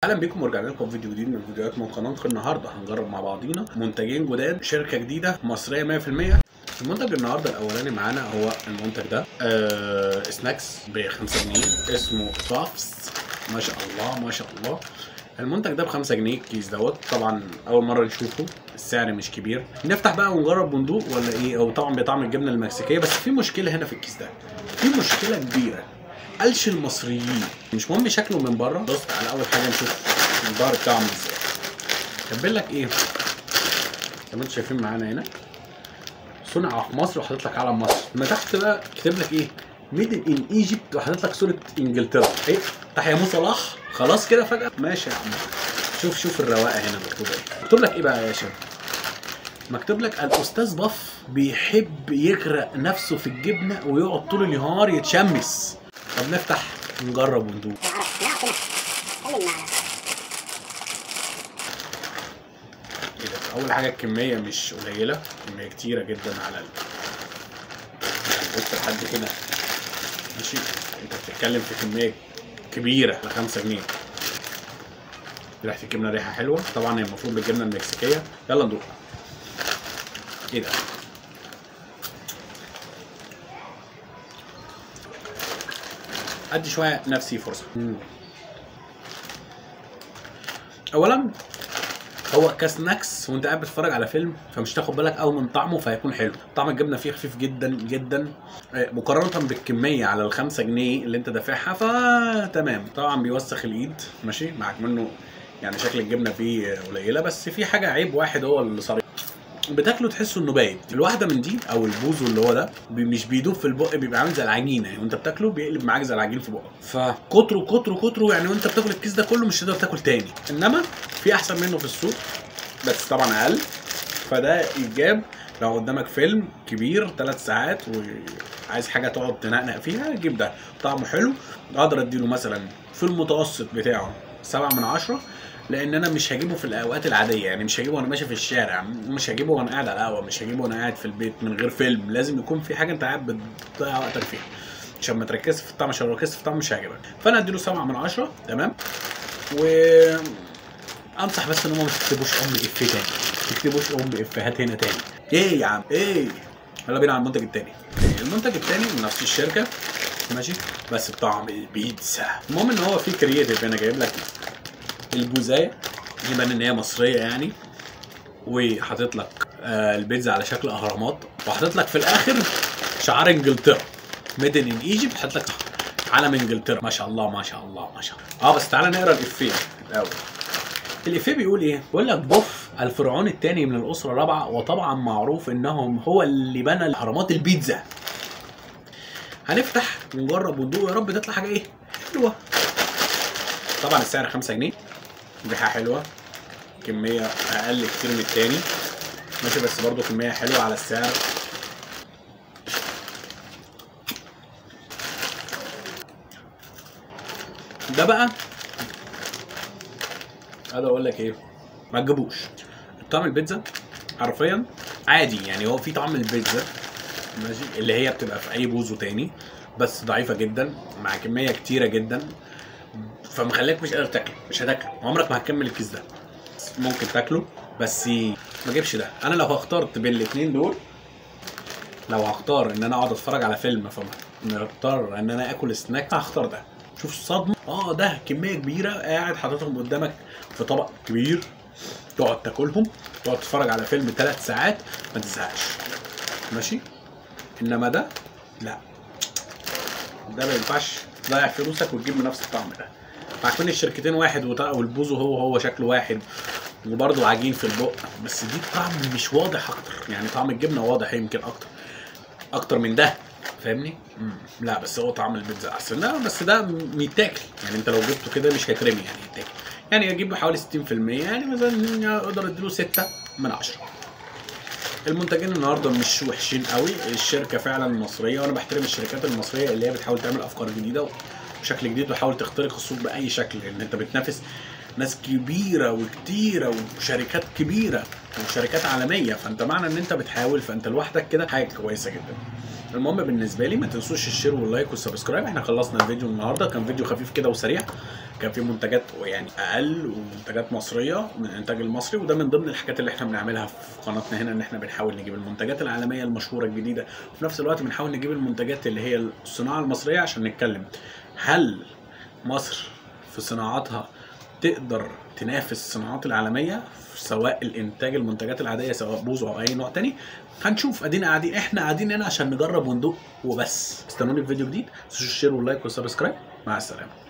اهلا بيكم ورجعنا لكم فيديو جديد من فيديوهات من قناه. النهارده هنجرب مع بعضينا منتجين جداد، شركه جديده مصريه 100%. المنتج النهارده الاولاني معانا هو المنتج ده سناكس ب 5 جنيه، اسمه بافس. ما شاء الله ما شاء الله. المنتج ده ب 5 جنيه الكيس دوت. طبعا اول مره نشوفه، السعر مش كبير. نفتح بقى ونجرب وندوق ولا ايه؟ او طبعا بطعم الجبنه المكسيكيه. بس في مشكله هنا في الكيس ده، في مشكله كبيره. قالش المصريين، مش مهم شكله من بره. بص على اول حاجه نشوف الظهر بتاعه عامل ازاي. كاتبين لك ايه؟ زي ما انتم شايفين معانا هنا صنع في مصر، وحاطط لك علم مصر. ما تحت بقى كاتب لك ايه؟ ميد ان ايجيبت، وحاطط لك صوره انجلترا. ايه؟ تحيا مو صلاح. خلاص كده فجاه. ماشي يا عم. شوف الرواقه هنا مكتوب ايه. مكتوب لك ايه بقى يا شباب؟ مكتوب لك الاستاذ باف بيحب يغرق نفسه في الجبنه ويقعد طول النهار يتشمس. طب نفتح نجرب وندوق. اول حاجه الكميه مش قليله، كميه كتيره جدا على بص لحد كده. ماشي، انت بتتكلم في كميه كبيره ل 5 جنيه. ريحه الجبنه ريحه حلوه. طبعا هي المفروض بالجبنه المكسيكيه. يلا ندوق. ايه ده؟ ادي شويه نفسي فرصه. اولا هو كسناكس وانت قاعد بتتفرج على فيلم، فمش تاخد بالك قوي من طعمه، فهيكون حلو. طعم الجبنه فيه خفيف جدا جدا مقارنه بالكميه على ال 5 جنيه اللي انت دافعها، فتمام. طبعا بيوسخ الايد، ماشي معاك منه. يعني شكل الجبنه فيه قليله، بس في حاجه عيب واحد هو اللي صريح. بتاكله تحسه انه بايت. الواحده من دي او البوزو اللي هو ده مش بيدوب في البق، بيبقى عامل زي العجينه. يعني وانت بتاكله بيقلب معاك زي العجين في بقك. فكتره كتره كتره، يعني وانت بتاكل الكيس ده كله مش هتقدر تاكل تاني. انما في احسن منه في السوق، بس طبعا اقل. فده ايجاب. لو قدامك فيلم كبير 3 ساعات وعايز حاجه تقعد تنقنق فيها، جيب ده. طعمه حلو. اقدر اديله مثلا في المتوسط بتاعه 7 من 10، لان انا مش هجيبه في الاوقات العاديه. يعني مش هجيبه وانا ماشي في الشارع، مش هجيبه وانا قاعد على القهوه، مش هجيبه وانا قاعد في البيت من غير فيلم. لازم يكون في حاجه انت قاعد بتضيع وقتك فيها، عشان ما تركزش في الطعم. عشان لو ركزت في الطعم مش هيعجبك. فانا اديله 7 من 10. تمام. و انصح بس ان هم ما تكتبوش افيه تاني، ما تكتبوش افيهات هنا تاني. ايه يا عم ايه؟ يلا بينا على المنتج التاني. المنتج التاني من نفس الشركه، ماشي، بس بطعم البيتزا. المهم ان هو فيه كرييتيف. هنا جايب لك البوزايه، يبان ان هي مصريه يعني، وحاطط لك البيتزا على شكل اهرامات، وحاطط لك في الاخر شعار انجلترا، ميد ان ايجيبت. حاطط لك علم انجلترا. ما شاء الله ما شاء الله ما شاء الله. بس تعالى نقرا الافيه الاول. الإفيه بيقول إيه؟ بيقول لك بوف الفرعون الثاني من الأسرة الرابعة، وطبعا معروف إنهم هو اللي بنى أهرامات البيتزا. هنفتح ونجرب وندوق، يا رب تطلع حاجة إيه؟ حلوة. طبعا السعر 5 جنيه. ريحة حلوة، كمية أقل كتير من التاني، ماشي، بس برضه كمية حلوة على السعر. ده بقى هذا اقول لك ايه؟ ما تجيبوش. طعم البيتزا حرفيا عادي. يعني هو في طعم البيتزا، ماشي، اللي هي بتبقى في اي بوزو تاني، بس ضعيفه جدا مع كميه كتيره جدا، فمخليك مش قادر تاكله. مش هتاكله، عمرك ما هتكمل الكيس ده. ممكن تاكله بس ما جيبش ده. انا لو اخترت بين الاثنين دول، لو هختار ان انا اقعد اتفرج على فيلم فمضطر ان انا اكل سناك، هختار ده. شوف الصدمه. ده كميه كبيره قاعد حاططهم قدامك في طبق كبير، تقعد تاكلهم، تقعد تتفرج على فيلم 3 ساعات ما تزهقش، ماشي. انما ده لا، ده ما ينفعش تضيع فلوسك وتجيب من نفس الطعم ده. مع كل الشركتين واحد، والبوزو هو شكله واحد، وبرضه عجين في البق، بس دي طعم مش واضح اكتر. يعني طعم الجبنه واضح يمكن اكتر من ده، فاهمني؟ لا بس هو طعم البيتزا احسن. لا بس ده بيتاكل. يعني انت لو جبته كده مش هيترمي، يعني يتاكل. يعني اجيب حوالي 60%، يعني مثلا اقدر اديله 6 من 10. المنتجين النهارده مش وحشين قوي. الشركه فعلا مصريه، وانا بحترم الشركات المصريه اللي هي بتحاول تعمل افكار جديده وشكل جديد، وتحاول تخترق السوق باي شكل، لان انت بتنافس ناس كبيره وكتيره وشركات كبيره وشركات عالميه. فانت معنى ان انت بتحاول، فانت لوحدك كده حاجه كويسه جدا. المهم بالنسبه لي ما تنسوش الشير واللايك والسبسكرايب. احنا خلصنا الفيديو النهارده، كان فيديو خفيف كده وسريع. كان في منتجات يعني اقل ومنتجات مصريه من الانتاج المصري، وده من ضمن الحاجات اللي احنا بنعملها في قناتنا هنا، ان احنا بنحاول نجيب المنتجات العالميه المشهوره الجديده، وفي نفس الوقت بنحاول نجيب المنتجات اللي هي الصناعه المصريه عشان نتكلم هل مصر في صناعاتها تقدر تنافس الصناعات العالميه، سواء الانتاج المنتجات العاديه سواء بوزو او اي نوع تاني. هنشوف، احنا قاعدين هنا عشان نجرب وندوق وبس. استنوني في فيديو جديد، ما تنسوش الشير واللايك والسبسكرايب. مع السلامه.